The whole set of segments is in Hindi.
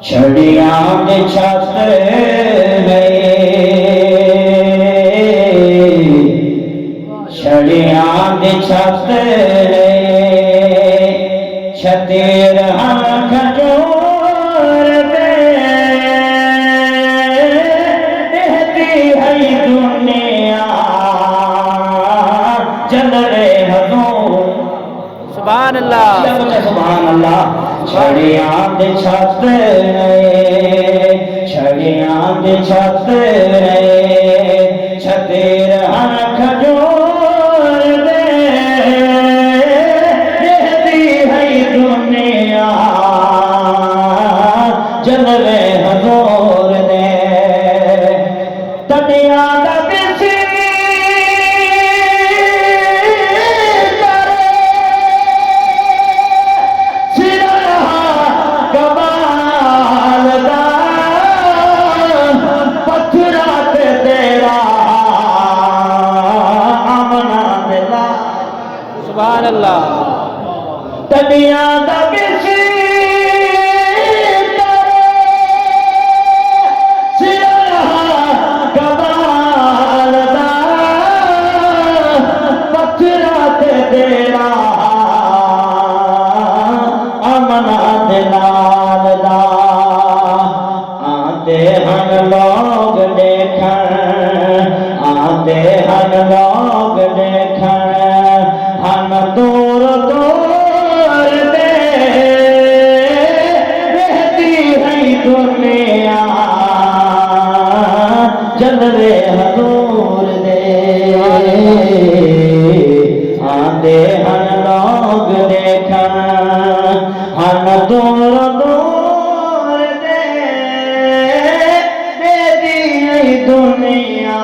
छड़िया के छत छड़िया के छत छतेर खजूर देती है दुनिया चल रे हजूर। सुभान अल्लाह सुभान अल्लाह। छड़िया के छत छड़िया के छत छतेर खजूर देती है दुनिया चल रे हजूर दे तनिया दा बिसी सुभान अल्लाह तनिया दा बिसी कबाल दा पत्थरा ते तेरा अमना दे नाल दा आते हन लोग देखण आते हन लोग देखण हम दूर दूर देती है दुनिया चल रे हजूर दे आते हन लोग देखन हम दूर दूर देती है दुनिया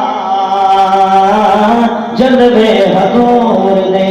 चल रे हजूर दे।